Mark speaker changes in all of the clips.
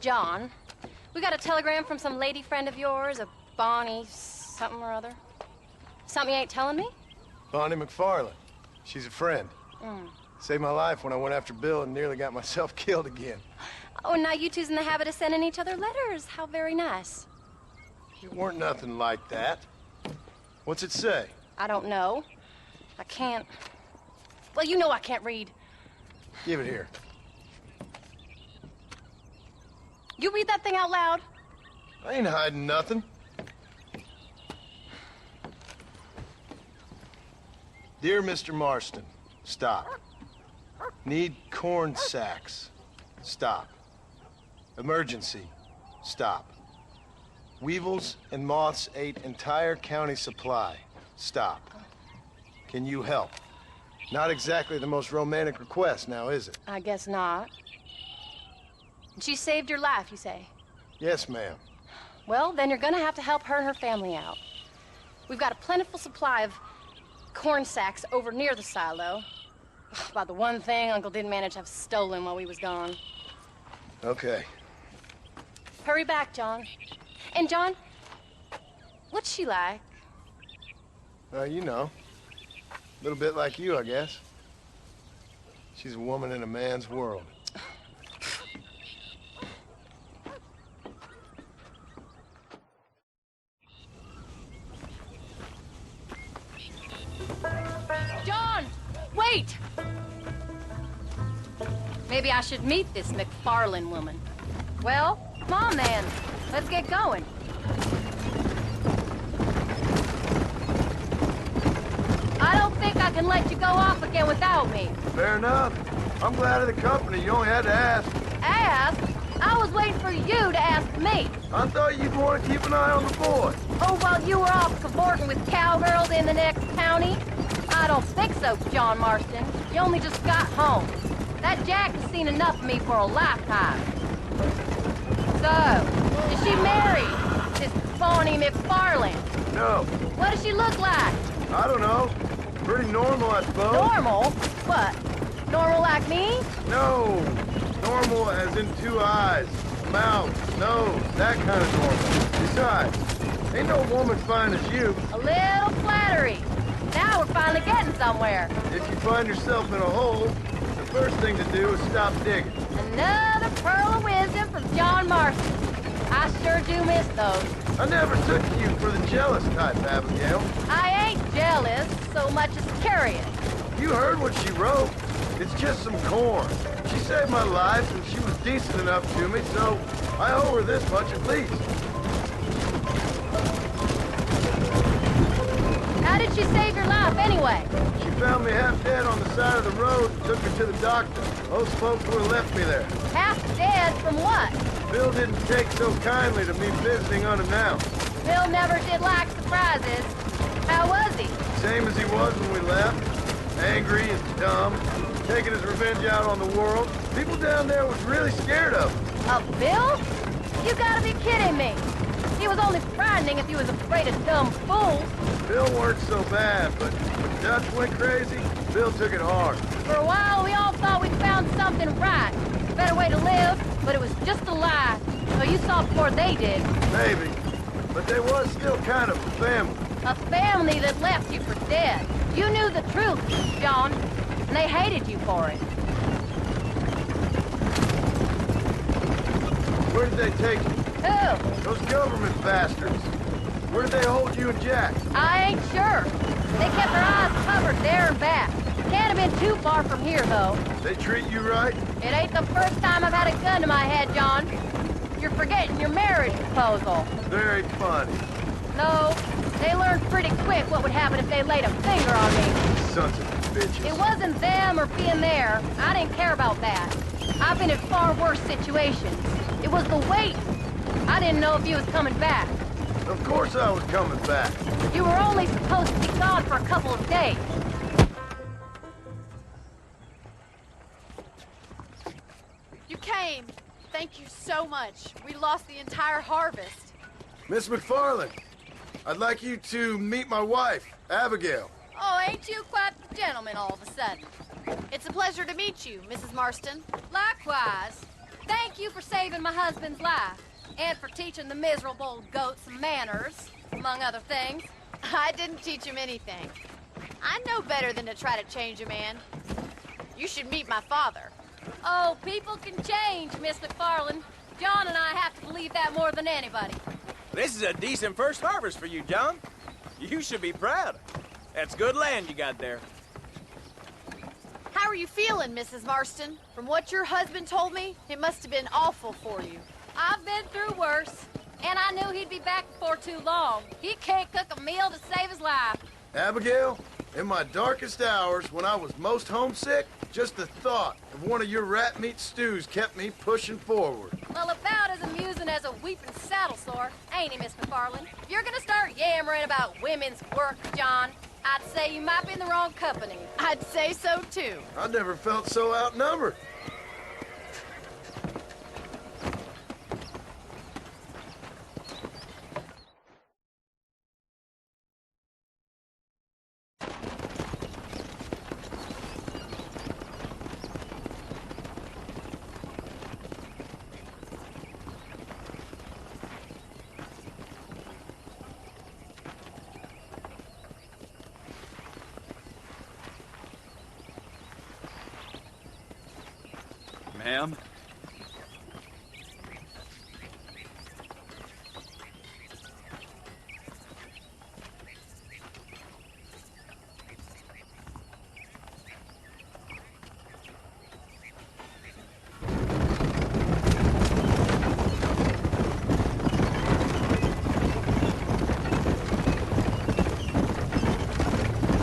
Speaker 1: John. We got a telegram from some lady friend of yours, a Bonnie something or other. Something you ain't telling me?
Speaker 2: Bonnie McFarland. She's a friend. Saved my life when I went after Bill and nearly got myself killed again.
Speaker 1: Oh, and now you two's in the habit of sending each other letters. How very nice.
Speaker 2: It weren't nothing like that. What's it say?
Speaker 1: I don't know. I can't... Well, you know I can't read.
Speaker 2: Give it here.
Speaker 1: You read that thing out loud?
Speaker 2: I ain't hiding nothing. Dear Mr. Marston, stop. Need corn sacks. Stop. Emergency. Stop. Weevils and moths ate entire county supply. Stop. Can you help? Not exactly the most romantic request now, is it?
Speaker 1: I guess not. She saved your life, you say?
Speaker 2: Yes, ma'am.
Speaker 1: Well, then you're gonna have to help her and her family out. We've got a plentiful supply of corn sacks over near the silo. About the one thing Uncle didn't manage to have stolen while we was gone.
Speaker 2: Okay.
Speaker 1: Hurry back, John. And John, what's she like?
Speaker 2: You know. A little bit like you, I guess. She's a woman in a man's world.
Speaker 1: John! Wait! Maybe I should meet this McFarland woman. Well, come on then. Let's get going. I don't think I can let you go off again without me.
Speaker 2: Fair enough. I'm glad of the company. You only had to ask.
Speaker 1: Ask? I was waiting for you to ask me.
Speaker 2: I thought you'd want to keep an eye on the boy.
Speaker 1: Oh, while you were off cavorting with cowgirls in the next county? I don't think so, John Marston. You only just got home. That Jack has seen enough of me for a lifetime. So, is she married? This Bonnie McFarland?
Speaker 2: No.
Speaker 1: What does she look like?
Speaker 2: I don't know. Pretty normal, I suppose.
Speaker 1: Normal? What? Normal like me?
Speaker 2: No. Normal as in 2 eyes, mouth, nose, that kind of normal. Besides, ain't no woman fine as you.
Speaker 1: A little flattery. Now we're finally getting somewhere.
Speaker 2: If you find yourself in a hole, the first thing to do is stop digging.
Speaker 1: Another pearl of wisdom from John Marston. I sure do miss those.
Speaker 2: I never took you for the jealous type, Abigail.
Speaker 1: I ain't jealous so much as curious.
Speaker 2: You heard what she wrote. It's just some corn. She saved my life and she was decent enough to me, so I owe her this much at least.
Speaker 1: How did she save your life anyway?
Speaker 2: She found me half dead on the side of the road and took me to the doctor. Those folks would have left me there.
Speaker 1: Half dead from what?
Speaker 2: Bill didn't take so kindly to me visiting unannounced.
Speaker 1: Bill never did like surprises. How was he?
Speaker 2: Same as he was when we left. Angry and dumb. Taking his revenge out on the world. People down there was really scared of him.
Speaker 1: Of Bill? You gotta be kidding me. He was only frightening if he was afraid of dumb fools.
Speaker 2: Bill weren't so bad, but when Dutch went crazy, Bill took it hard.
Speaker 1: For a while, we all thought we'd found something right. A better way to live, but it was just a lie. So you saw before they did.
Speaker 2: Maybe. But they was still kind of a family.
Speaker 1: A family that left you for dead. You knew the truth, John, and they hated you for it.
Speaker 2: Where did they take you?
Speaker 1: Who?
Speaker 2: Those government bastards. Where did they hold you and Jack?
Speaker 1: I ain't sure. They kept their eyes covered there and back. Can't have been too far from here, though.
Speaker 2: They treat you right?
Speaker 1: It ain't the first time I've had a gun to my head, John. You're forgetting your marriage proposal.
Speaker 2: Very funny.
Speaker 1: No, they learned pretty quick what would happen if they laid a finger on me.
Speaker 2: Sons of bitches.
Speaker 1: It wasn't them or being there. I didn't care about that. I've been in far worse situations. It was the wait. I didn't know if you was coming back.
Speaker 2: Of course I was coming back.
Speaker 1: You were only supposed to be gone for a couple of days.
Speaker 3: You came. Thank you so much. We lost the entire harvest.
Speaker 2: Miss McFarland, I'd like you to meet my wife, Abigail.
Speaker 3: Oh, ain't you quite the gentleman all of a sudden? It's a pleasure to meet you, Mrs. Marston. Likewise.
Speaker 1: Thank you for saving my husband's life. And for teaching the miserable old goat some manners, among other things.
Speaker 3: I didn't teach him anything. I know better than to try to change a man. You should meet my father.
Speaker 1: Oh, people can change, Miss McFarland. John and I have to believe that more than anybody.
Speaker 4: This is a decent first harvest for you, John. You should be proud. That's good land you got there.
Speaker 3: How are you feeling, Mrs. Marston? From what your husband told me, it must have been awful for you.
Speaker 1: I've been through worse, and I knew he'd be back before too long. He can't cook a meal to save his life.
Speaker 2: Abigail, in my darkest hours, when I was most homesick, just the thought of one of your rat meat stews kept me pushing forward.
Speaker 1: Well, about as amusing as a weeping saddle sore, ain't he, Miss McFarland? If you're gonna start yammering about women's work, John, I'd say you might be in the wrong company.
Speaker 3: I'd say so, too.
Speaker 2: I never felt so outnumbered.
Speaker 4: Ma'am?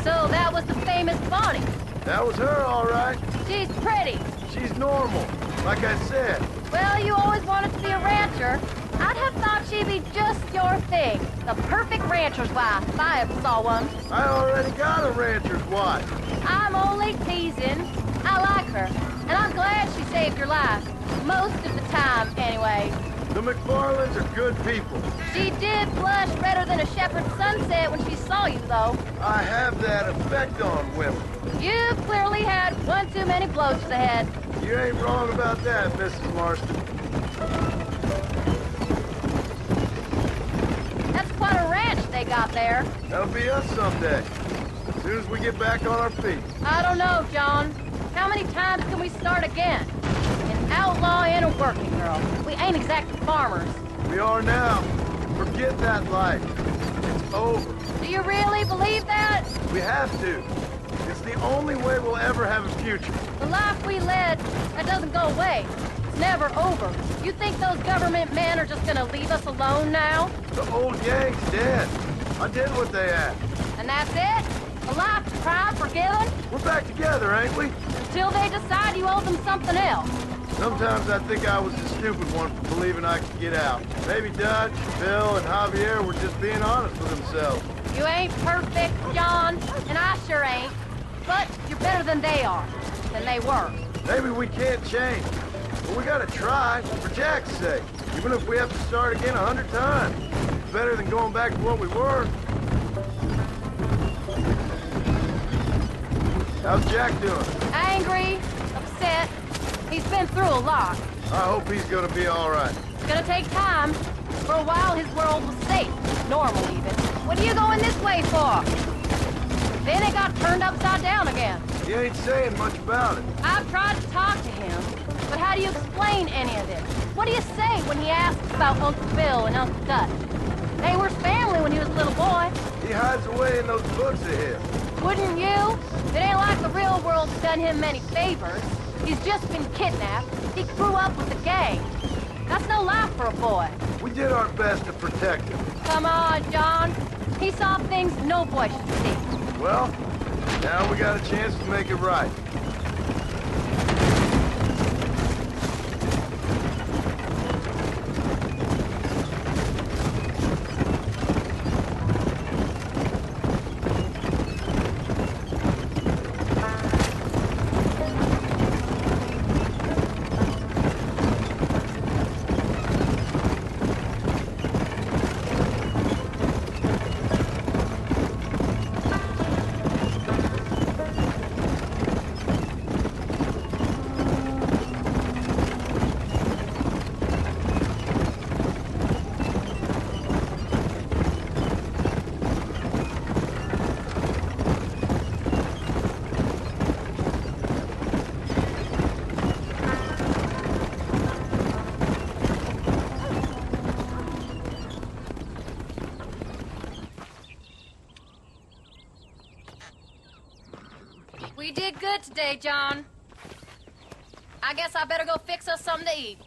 Speaker 1: So that was the famous Bonnie.
Speaker 2: That was her, all right.
Speaker 1: She's pretty.
Speaker 2: She's normal, like I said.
Speaker 1: Well, you always wanted to be a rancher. I'd have thought she'd be just your thing. The perfect rancher's wife, if I ever saw one.
Speaker 2: I already got a rancher's wife.
Speaker 1: I'm only teasing. I like her, and I'm glad she saved your life. Most of the time, anyway.
Speaker 2: The McFarlands are good people.
Speaker 1: She did blush redder than a shepherd's sunset when she saw you, though.
Speaker 2: I have that effect on women.
Speaker 1: You clearly had one too many blows to the head.
Speaker 2: You ain't wrong about that, Mrs. Marston.
Speaker 1: That's quite a ranch they got there.
Speaker 2: That'll be us someday. As soon as we get back on our feet.
Speaker 1: I don't know, John. How many times can we start again? An outlaw and a working girl. We ain't exactly farmers.
Speaker 2: We are now. Forget that life. It's over.
Speaker 1: Do you really believe that?
Speaker 2: We have to. It's the only way we'll ever have a future.
Speaker 1: The life we led, that doesn't go away. It's never over. You think those government men are just gonna leave us alone now?
Speaker 2: The old gang's dead. I did what they asked.
Speaker 1: And that's it? A life of crime forgiven?
Speaker 2: We're back together, ain't we?
Speaker 1: Until they decide you owe them something else.
Speaker 2: Sometimes I think I was the stupid one for believing I could get out. Maybe Dutch, Bill, and Javier were just being honest with themselves.
Speaker 1: You ain't perfect, John, and I sure ain't. But you're better than they are, than they were.
Speaker 2: Maybe we can't change, but we gotta try, for Jack's sake. Even if we have to start again 100 times. It's better than going back to what we were. How's Jack doing?
Speaker 1: Angry, upset. He's been through a lot.
Speaker 2: I hope he's gonna be all right.
Speaker 1: It's gonna take time. For a while, his world was safe. Normal, even. What are you going this way for? Then it got turned upside down again.
Speaker 2: He ain't saying much about it.
Speaker 1: I've tried to talk to him, but how do you explain any of this? What do you say when he asks about Uncle Bill and Uncle Dutch? They were family when he was a little boy.
Speaker 2: He hides away in those books of his.
Speaker 1: Wouldn't you? It ain't like the real world's done him many favors. He's just been kidnapped. He grew up with the gang. That's no life for a boy.
Speaker 2: We did our best to protect him.
Speaker 1: Come on, John. He saw things no boy should see.
Speaker 2: Well, now we got a chance to make it right.
Speaker 1: We did good today, John. I guess I better go fix us something to eat.